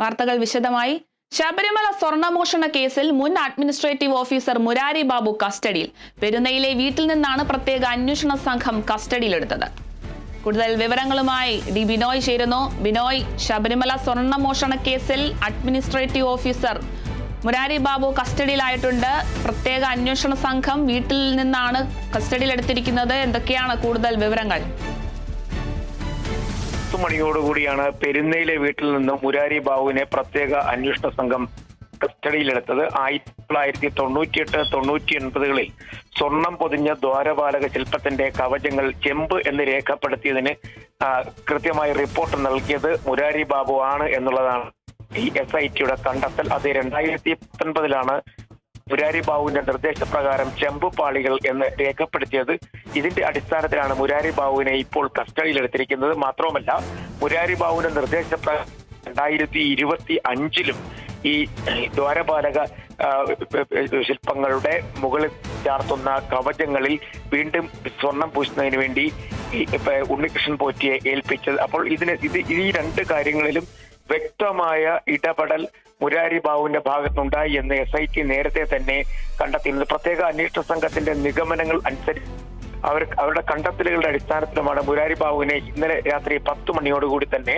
വാർത്തകൾ വിശദമായി. ശബരിമല സ്വർണ്ണമോഷണ കേസിൽ മുൻ അഡ്മിനിസ്ട്രേറ്റീവ് ഓഫീസർ മുരാരി ബാബു കസ്റ്റഡിയിൽ. പെരുന്നയിലെ വീട്ടിൽ നിന്നാണ് പ്രത്യേക അന്വേഷണ സംഘം കസ്റ്റഡിയിലെടുത്തത്. കൂടുതൽ വിവരങ്ങളുമായി ഡി ബിനോയ് ചേരുന്നു. ബിനോയ്, ശബരിമല സ്വർണ്ണമോഷണ കേസിൽ അഡ്മിനിസ്ട്രേറ്റീവ് ഓഫീസർ മുരാരി ബാബു കസ്റ്റഡിയിലായിട്ടുണ്ട്. പ്രത്യേക അന്വേഷണ സംഘം വീട്ടിൽ നിന്നാണ് കസ്റ്റഡിയിലെടുത്തിരിക്കുന്നത്. എന്തൊക്കെയാണ് കൂടുതൽ വിവരങ്ങൾ? 10 മണിയോടുകൂടിയാണ് പെരുന്നയിലെ വീട്ടിൽ നിന്നും മുരാരി ബാബുവിനെ പ്രത്യേക അന്വേഷണ സംഘം കസ്റ്റഡിയിലെടുത്തത്. 1998-98 സ്വർണം പൊതിഞ്ഞ ദ്വാരപാലക ശില്പത്തിന്റെ കവചങ്ങൾ ചെമ്പ് എന്ന് രേഖപ്പെടുത്തിയതിന് കൃത്യമായി റിപ്പോർട്ട് നൽകിയത് മുരാരി ബാബു ആണ് എന്നുള്ളതാണ് ഈ SITയുടെ കണ്ടെത്തൽ. അത് 2019 മുരാരി ബാബുവിന്റെ നിർദ്ദേശപ്രകാരം ചെമ്പ് പാളികൾ എന്ന് രേഖപ്പെടുത്തിയത്. ഇതിന്റെ അടിസ്ഥാനത്തിലാണ് മുരാരി ബാബുവിനെ ഇപ്പോൾ കസ്റ്റഡിയിലെടുത്തിരിക്കുന്നത്. മാത്രവുമല്ല, മുരാരി ബാബുവിന്റെ നിർദ്ദേശപ്രകാരം 2025 ഈ ദ്വാരപാലക ശില്പങ്ങളുടെ മുകളിൽ ചാർത്തുന്ന കവചങ്ങളിൽ വീണ്ടും സ്വർണം പൂശുന്നതിന് വേണ്ടി ഉണ്ണികൃഷ്ണൻ പോറ്റിയെ ഏൽപ്പിച്ചത്. അപ്പോൾ ഈ രണ്ട് കാര്യങ്ങളിലും വ്യക്തമായ ഇടപെടൽ മുരാരി ബാബുവിന്റെ ഭാഗത്തുണ്ടായി എന്ന് SIT നേരത്തെ തന്നെ കണ്ടെത്തിയിരുന്നത്. പ്രത്യേക അന്വേഷണ സംഘത്തിന്റെ നിഗമനങ്ങൾ അനുസരിച്ച് അവരുടെ കണ്ടെത്തലുകളുടെ അടിസ്ഥാനത്തിലുമാണ് മുരാരി ബാബുവിനെ ഇന്നലെ രാത്രി 10 മണിയോടുകൂടി തന്നെ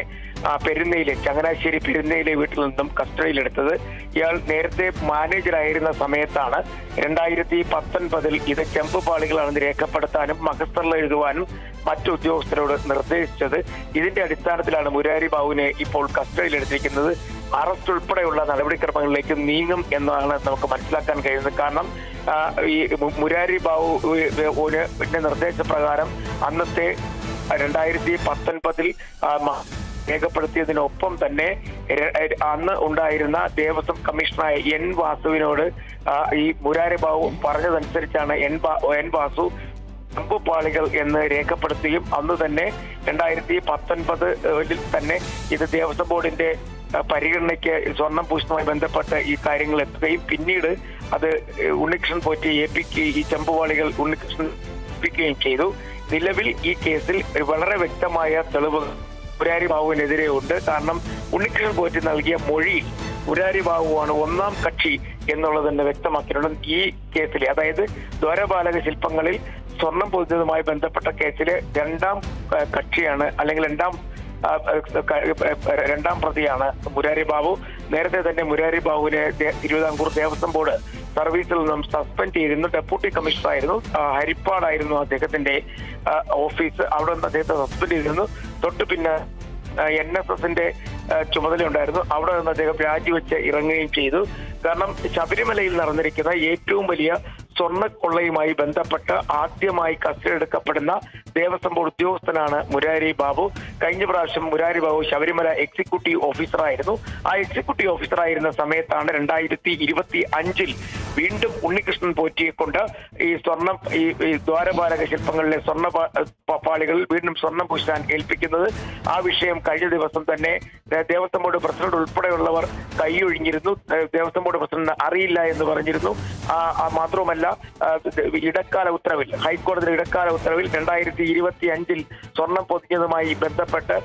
ചങ്ങനാശ്ശേരി പെരുന്നയിലെ വീട്ടിൽ നിന്നും കസ്റ്റഡിയിലെടുത്തത്. ഇയാൾ നേരത്തെ മാനേജറായിരുന്ന സമയത്താണ് 2019 ഇത് ചെമ്പ് പാളികളാണെന്ന് രേഖപ്പെടുത്താനും മഹസ്തറിൽ എഴുതുവാനും മറ്റു ഉദ്യോഗസ്ഥരോട് നിർദ്ദേശിച്ചത്. ഇതിന്റെ അടിസ്ഥാനത്തിലാണ് മുരാരി ബാബുവിനെ ഇപ്പോൾ കസ്റ്റഡിയിലെടുത്തിരിക്കുന്നത്. അറസ്റ്റ് ഉൾപ്പെടെയുള്ള നടപടിക്രമങ്ങളിലേക്ക് നീങ്ങും എന്നാണ് നമുക്ക് മനസ്സിലാക്കാൻ കഴിയുന്നത്. കാരണം ഈ മുരാരി ബാബുവിന്റെ നിർദ്ദേശപ്രകാരം അന്നത്തെ 2019 രേഖപ്പെടുത്തിയതിനൊപ്പം തന്നെ അന്ന് ഉണ്ടായിരുന്ന ദേവസ്വം കമ്മീഷണറായ N വാസുവിനോട് ഈ മുരാരി ബാബു പറഞ്ഞതനുസരിച്ചാണ് N വാസു ചെമ്പുപാളികൾ എന്ന് രേഖപ്പെടുത്തുകയും അന്ന് തന്നെ 2019 തന്നെ ഇത് ദേവസ്വം ബോർഡിന്റെ പരിഗണനയ്ക്ക് സ്വർണം പൂശുന്നതുമായി ബന്ധപ്പെട്ട് ഈ കാര്യങ്ങൾ എത്തുകയും പിന്നീട് അത് ഉണ്ണികൃഷ്ണൻ പോറ്റി ഏൽപ്പിക്കുകയും ഈ ചെമ്പുപാളികൾ ഉണ്ണികൃഷ്ണൻ ഏൽപ്പിക്കുകയും ചെയ്തു. നിലവിൽ ഈ കേസിൽ വളരെ വ്യക്തമായ തെളിവുകൾ മുരാരി ബാബുവിനെതിരെ ഉണ്ട്. കാരണം ഉണ്ണികൃഷ്ണൻ പോറ്റി നൽകിയ മൊഴിയിൽ മുരാരി ബാബുവാണ് ഒന്നാം കക്ഷി എന്നുള്ളത് തന്നെ വ്യക്തമാക്കിയിട്ടുണ്ട്. ഈ കേസിൽ, അതായത് ദ്വാരപാലക ശില്പങ്ങളിൽ സ്വർണം പൊതിഞ്ഞതുമായി ബന്ധപ്പെട്ട കേസിലെ രണ്ടാം കക്ഷിയാണ്, അല്ലെങ്കിൽ രണ്ടാം പ്രതിയാണ് മുരാരി ബാബു. നേരത്തെ തന്നെ മുരാരി ബാബുവിനെ തിരുവിതാംകൂർ ദേവസ്വം ബോർഡ് സർവീസിൽ നിന്നും സസ്പെൻഡ് ചെയ്തിരുന്നു. ഡെപ്യൂട്ടി കമ്മീഷണറായിരുന്നു. ഹരിപ്പാടായിരുന്നു അദ്ദേഹത്തിന്റെ ഓഫീസ്. അവിടെ നിന്ന് അദ്ദേഹത്തെ സസ്പെൻഡ് ചെയ്തിരുന്നു. തൊട്ട് പിന്നെ NSSന്റെ ചുമതലയുണ്ടായിരുന്നു. അവിടെ നിന്ന് അദ്ദേഹം രാജിവെച്ച് ഇറങ്ങുകയും ചെയ്തു. കാരണം ശബരിമലയിൽ നടന്നിരിക്കുന്ന ഏറ്റവും വലിയ സ്വർണ്ണക്കൊള്ളയുമായി ബന്ധപ്പെട്ട് ആദ്യമായി കസ്റ്റഡിയെടുക്കപ്പെടുന്ന ദേവസ്വം ബോർഡ് ഉദ്യോഗസ്ഥനാണ് മുരാരി ബാബു. കഴിഞ്ഞ പ്രാവശ്യം മുരാരി ബാബു ശബരിമല എക്സിക്യൂട്ടീവ് ഓഫീസറായിരുന്നു. ആ എക്സിക്യൂട്ടീവ് ഓഫീസറായിരുന്ന സമയത്താണ് 2025 വീണ്ടും ഉണ്ണികൃഷ്ണൻ പോറ്റിയെ കൊണ്ട് ഈ ദ്വാരപാലക ശില്പങ്ങളിലെ സ്വർണ്ണ പാളികളിൽ വീണ്ടും സ്വർണം പൂശാൻ ഏൽപ്പിക്കുന്നത്. ആ വിഷയം കഴിഞ്ഞ ദിവസം തന്നെ ദേവസ്വം ബോർഡ് പ്രസിഡന്റ് ഉൾപ്പെടെയുള്ളവർ കൈയൊഴിഞ്ഞിരുന്നു. ദേവസ്വം ബോർഡ് പ്രസിഡന്റ് അറിയില്ല എന്ന് പറഞ്ഞിരുന്നു. മാത്രവുമല്ല, ഇടക്കാല ഉത്തരവിൽ, ഹൈക്കോടതിയുടെ ഇടക്കാല ഉത്തരവിൽ 2025 സ്വർണം പൊതിഞ്ഞതുമായി ബന്ധപ്പെട്ട്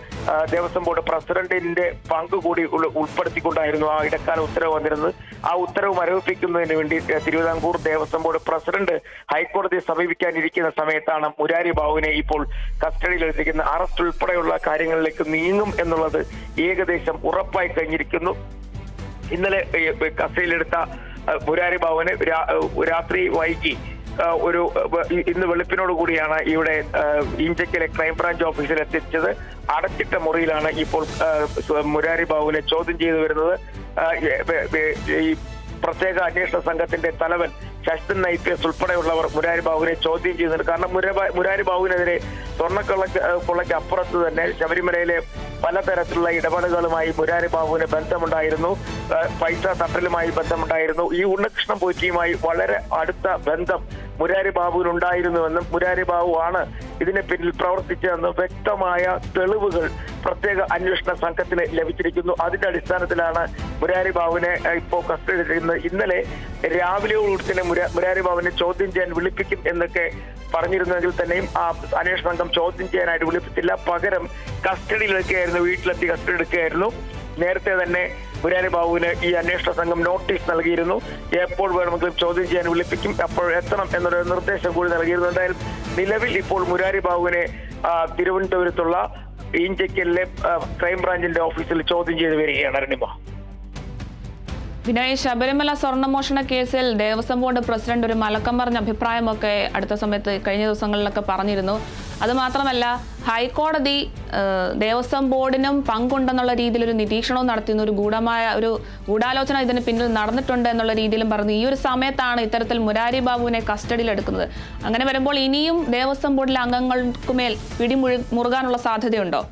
ദേവസ്വം ബോർഡ് പ്രസിഡന്റിന്റെ പങ്ക് കൂടി ഉൾപ്പെടുത്തിക്കൊണ്ടായിരുന്നു ആ ഇടക്കാല ഉത്തരവ് വന്നിരുന്നത്. ആ ഉത്തരവ് മരവിപ്പിക്കുന്നതിന് വേണ്ടി തിരുവിതാംകൂർ ദേവസ്വം ബോർഡ് പ്രസിഡന്റ് ഹൈക്കോടതിയെ സമീപിക്കാനിരിക്കുന്ന സമയത്താണ് മുരാരി ബാബുവിനെ ഇപ്പോൾ കസ്റ്റഡിയിലെടുത്തിരിക്കുന്ന. അറസ്റ്റ് ഉൾപ്പെടെയുള്ള കാര്യങ്ങളിലേക്ക് നീങ്ങും എന്നുള്ളത് ഏകദേശം ഉറപ്പായി കഴിഞ്ഞിരിക്കുന്നു. ഇന്നലെ കസ്റ്റഡിയിലെടുത്ത മുരാരി ബാബുവിനെ രാത്രി വൈകി ഇന്ന് വെളുപ്പിനോട് കൂടിയാണ് ഇവിടെ ഇഞ്ചക്കലെ ക്രൈംബ്രാഞ്ച് ഓഫീസിൽ എത്തിച്ചത്. അടച്ചിട്ട മുറിയിലാണ് ഇപ്പോൾ മുരാരി ബാബുവിനെ ചോദ്യം ചെയ്തു വരുന്നത്. ഈ പ്രത്യേക അന്വേഷണ സംഘത്തിന്റെ തലവൻ ശശിധരൻ IPS ഉൾപ്പെടെയുള്ളവർ മുരാരി ബാബുവിനെ ചോദ്യം ചെയ്യുന്നുണ്ട്. കാരണം മുരാരി ബാബുവിനെതിരെ സ്വർണ്ണക്കൊള്ളയ്ക്ക് അപ്പുറത്ത് തന്നെ ശബരിമലയിലെ പലതരത്തിലുള്ള ഇടപെടലുകളുമായി മുരാരി ബാബുവിന് ബന്ധമുണ്ടായിരുന്നു. പൈസ തട്ടലുമായി ബന്ധമുണ്ടായിരുന്നു. ഈ ഉണ്ണികൃഷ്ണൻ പോറ്റിയുമായി വളരെ അടുത്ത ബന്ധം മുരാരി ബാബുവിനുണ്ടായിരുന്നുവെന്നും മുരാരി ബാബു ആണ് ഇതിന് പിന്നിൽ പ്രവർത്തിച്ചതെന്നും വ്യക്തമായ തെളിവുകൾ പ്രത്യേക അന്വേഷണ സംഘത്തിന് ലഭിച്ചിരിക്കുന്നു. അതിന്റെ അടിസ്ഥാനത്തിലാണ് മുരാരി ബാബുവിനെ ഇപ്പോൾ കസ്റ്റഡിയിലെടുക്കുന്നത്. ഇന്നലെ രാവിലെയോടുകൂടി തന്നെ മുരാരി ബാബുവിനെ ചോദ്യം ചെയ്യാൻ വിളിപ്പിക്കും എന്നൊക്കെ പറഞ്ഞിരുന്നെങ്കിൽ തന്നെയും ആ അന്വേഷണ സംഘം ചോദ്യം ചെയ്യാനായിട്ട് വിളിപ്പിച്ചില്ല. പകരം കസ്റ്റഡിയിലെടുക്കുകയായിരുന്നു, വീട്ടിലെത്തി കസ്റ്റഡി എടുക്കുകയായിരുന്നു. നേരത്തെ തന്നെ മുരാരി ബാബുവിന് ഈ അന്വേഷണ സംഘം നോട്ടീസ് നൽകിയിരുന്നു. എപ്പോൾ വേണമെങ്കിലും ചോദ്യം ചെയ്യാൻ വിളിപ്പിക്കും, അപ്പോൾ എത്തണം എന്നൊരു നിർദ്ദേശം കൂടി നൽകിയിരുന്നു. എന്തായാലും നിലവിൽ ഇപ്പോൾ മുരാരി ബാബുവിനെ തിരുവനന്തപുരത്തുള്ള ഈഞ്ചക്കലിലെ ക്രൈംബ്രാഞ്ചിന്റെ ഓഫീസിൽ ചോദ്യം ചെയ്ത് വരികയാണ്. അരുണിമ. വിനയ്, ശബരിമല സ്വർണ്ണമോഷണ കേസിൽ ദേവസ്വം ബോർഡ് പ്രസിഡന്റ് ഒരു മലക്കം പറഞ്ഞ അഭിപ്രായമൊക്കെ അടുത്ത സമയത്ത് കഴിഞ്ഞ ദിവസങ്ങളിലൊക്കെ പറഞ്ഞിരുന്നു. അതുമാത്രമല്ല, ഹൈക്കോടതി ദേവസ്വം ബോർഡിനും പങ്കുണ്ടെന്നുള്ള രീതിയിൽ ഒരു നിരീക്ഷണവും നടത്തിയിരുന്നു. ഒരു ഗൂഢാലോചന ഇതിന് പിന്നിൽ നടന്നിട്ടുണ്ട് എന്നുള്ള രീതിയിലും പറഞ്ഞു. ഈ ഒരു സമയത്താണ് ഇത്തരത്തിൽ മുരാരി ബാബുവിനെ കസ്റ്റഡിയിൽ എടുക്കുന്നത്. അങ്ങനെ വരുമ്പോൾ ഇനിയും ദേവസ്വം ബോർഡിലെ അംഗങ്ങൾക്കുമേൽ പിടിമുറുകാനുള്ള സാധ്യതയുണ്ടോ?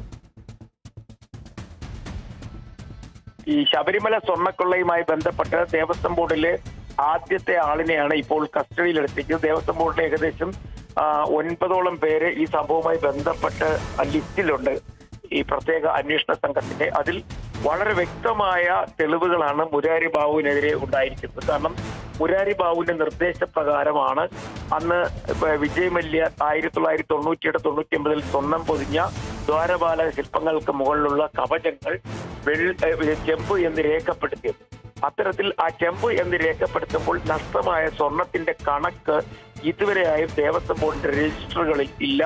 ഈ ശബരിമല സ്വർണ്ണക്കൊള്ളയുമായി ബന്ധപ്പെട്ട് ദേവസ്വം ബോർഡിലെ ആദ്യത്തെ ആളിനെയാണ് ഇപ്പോൾ കസ്റ്റഡിയിൽ എടുത്തിരിക്കുന്നത്. ദേവസ്വം ബോർഡിലെ ഏകദേശം 9ഓളം പേര് ഈ സംഭവവുമായി ബന്ധപ്പെട്ട് ലിസ്റ്റിലുണ്ട് ഈ പ്രത്യേക അന്വേഷണ സംഘത്തിന്റെ. അതിൽ വളരെ വ്യക്തമായ തെളിവുകളാണ് മുരാരി ബാബുവിനെതിരെ ഉണ്ടായിരിക്കുന്നത്. കാരണം മുരാരി ബാബുവിന്റെ നിർദ്ദേശപ്രകാരമാണ് അന്ന് വിജയ് മല്യ 1997-99 സ്വർണം പൊതിഞ്ഞ ദ്വാരപാലക ശില്പങ്ങൾക്ക് മുകളിലുള്ള കവചങ്ങൾ ചെമ്പ് എന്ന് രേഖപ്പെടുത്തിയത്. അത്തരത്തിൽ ആ ചെമ്പ് എന്ന് രേഖപ്പെടുത്തുമ്പോൾ നഷ്ടമായ സ്വർണത്തിന്റെ കണക്ക് ഇതുവരെയായും ദേവസ്വം ബോർഡിന്റെ രജിസ്റ്ററുകളിൽ ഇല്ല.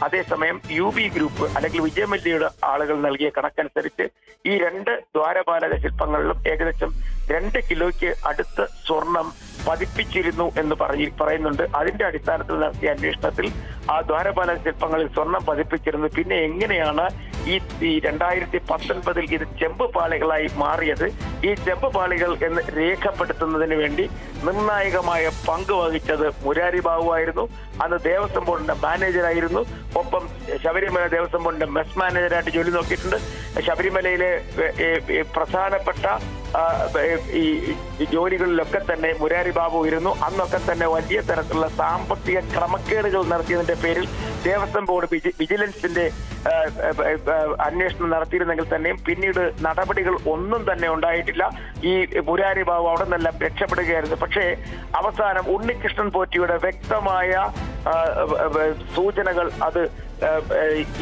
അതേസമയം UB ഗ്രൂപ്പ് അല്ലെങ്കിൽ വിജയ് മല്യയുടെ ആളുകൾ നൽകിയ കണക്കനുസരിച്ച് ഈ 2 ദ്വാരപാലക ശില്പങ്ങളിലും ഏകദേശം 2 കിലോയ്ക്ക് അടുത്ത് സ്വർണം പതിപ്പിച്ചിരുന്നു എന്ന് പറയുന്നുണ്ട്. അതിന്റെ അടിസ്ഥാനത്തിൽ നടത്തിയ അന്വേഷണത്തിൽ ആ ദ്വാരപാലക ശില്പങ്ങളിൽ സ്വർണം പതിപ്പിച്ചിരുന്നു. പിന്നെ എങ്ങനെയാണ് ഈ 2019 ഇത് ചെമ്പ് പാളികളായി മാറിയത്? ഈ ചെമ്പ് പാളികൾ എന്ന് രേഖപ്പെടുത്തുന്നതിന് വേണ്ടി നിർണായകമായ പങ്ക് വഹിച്ചത് മുരാരി ബാബു ആയിരുന്നു. അന്ന് ദേവസ്വം ബോർഡിന്റെ മാനേജറായിരുന്നു. ഒപ്പം ശബരിമല ദേവസ്വം ബോർഡിന്റെ മെസ് മാനേജറായിട്ട് ജോലി നോക്കിയിട്ടുണ്ട്. ശബരിമലയിലെ പ്രധാനപ്പെട്ട ഈ ജോലികളിലൊക്കെ തന്നെ മുരാരി ബാബു ഇരുന്നു. അന്നൊക്കെ തന്നെ വലിയ തരത്തിലുള്ള സാമ്പത്തിക ക്രമക്കേടുകൾ നടത്തിയതിന്റെ പേരിൽ ദേവസ്വം ബോർഡ് വിജിലൻസിന്റെ അന്വേഷണം നടത്തിയിരുന്നെങ്കിൽ തന്നെയും പിന്നീട് നടപടികൾ ഒന്നും തന്നെ ഉണ്ടായിട്ടില്ല. ഈ മുരാരി ബാബു അവിടെ നിന്നെല്ലാം രക്ഷപ്പെടുകയായിരുന്നു. പക്ഷേ അവസാനം ഉണ്ണികൃഷ്ണൻ പോറ്റിയുടെ വ്യക്തമായ സൂചനകൾ അത്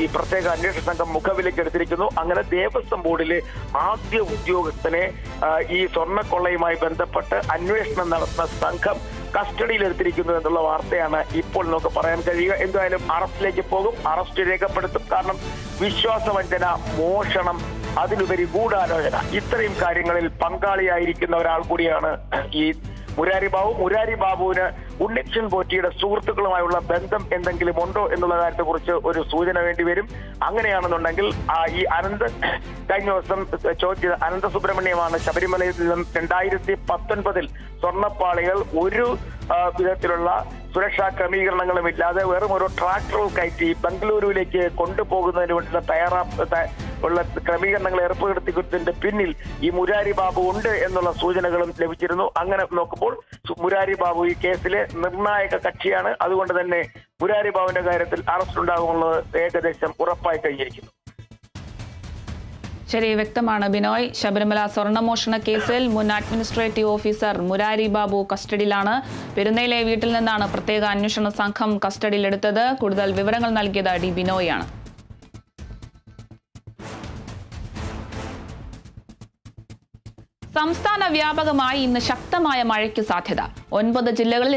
ഈ പ്രത്യേക അന്വേഷണ സംഘം മുഖവിലേക്ക് എടുത്തിരിക്കുന്നു. അങ്ങനെ ദേവസ്വം ബോർഡിലെ ആദ്യ ഉദ്യോഗസ്ഥനെ ഈ സ്വർണ്ണക്കൊള്ളയുമായി ബന്ധപ്പെട്ട് അന്വേഷണം നടത്തുന്ന സംഘം കസ്റ്റഡിയിൽ എടുത്തിരിക്കുന്നു എന്നുള്ള വാർത്തയാണ് ഇപ്പോൾ നമുക്ക് പറയാൻ കഴിയുക. എന്തായാലും അറസ്റ്റിലേക്ക് പോകും, അറസ്റ്റ് രേഖപ്പെടുത്തും. കാരണം വിശ്വാസവഞ്ചന, മോഷണം, അതിലുപരി ഗൂഢാലോചന, ഇത്രയും കാര്യങ്ങളിൽ പങ്കാളിയായിരിക്കുന്ന ഒരാൾ കൂടിയാണ് ഈ മുരാരി ബാബു. മുരാരി ബാബുവിന് ഉണ്ണികൃഷ്ണൻ പോറ്റിയുടെ സുഹൃത്തുക്കളുമായുള്ള ബന്ധം എന്തെങ്കിലും ഉണ്ടോ എന്നുള്ള കാര്യത്തെ കുറിച്ച് ഒരു സൂചന വേണ്ടി വരും. അങ്ങനെയാണെന്നുണ്ടെങ്കിൽ ഈ കഴിഞ്ഞ ദിവസം ചോദിച്ചത് അനന്ത സുബ്രഹ്മണ്യമാണ് ശബരിമലയിൽ നിന്നും 2019 സ്വർണ്ണപ്പാളികൾ ഒരു വിധത്തിലുള്ള സുരക്ഷാ ക്രമീകരണങ്ങളും ഇല്ലാതെ വെറും ഒരു ട്രാക്ടറിൽ കയറ്റി ബംഗളൂരുവിലേക്ക് കൊണ്ടുപോകുന്നതിന് വേണ്ടിയുള്ള ഉള്ള ക്രമീകരണങ്ങൾ ഏർപ്പെടുത്തിക്കുന്നതിന്റെ പിന്നിൽ ഈ മുരാരി ബാബു ഉണ്ട് എന്നുള്ള സൂചനകളും ലഭിച്ചിരുന്നു. അങ്ങനെ നോക്കുമ്പോൾ മുരാരി ബാബു ഈ കേസിലെ നിർണായക കക്ഷിയാണ്. അതുകൊണ്ട് തന്നെ മുരാരി ബാബുവിന്റെ കാര്യത്തിൽ അറസ്റ്റ് ഉണ്ടാകുമെന്നത് ഏകദേശം ഉറപ്പായി കഴിഞ്ഞിരിക്കുന്നു. ശരി, വ്യക്തമാണ് ബിനോയ്. ശബരിമല സ്വർണ്ണമോഷണ കേസിൽ മുൻ അഡ്മിനിസ്ട്രേറ്റീവ് ഓഫീസർ മുരാരി ബാബു കസ്റ്റഡിയിലാണ്. പെരുന്നയിലെ വീട്ടിൽ നിന്നാണ് പ്രത്യേക അന്വേഷണ സംഘം കസ്റ്റഡിയിലെടുത്തത്. കൂടുതൽ വിവരങ്ങൾ നൽകിയത് ഡി ബിനോയ് ആണ്. സംസ്ഥാന വ്യാപകമായി ഇന്ന് ശക്തമായ മഴയ്ക്ക് സാധ്യത. 9 ജില്ലകളിൽ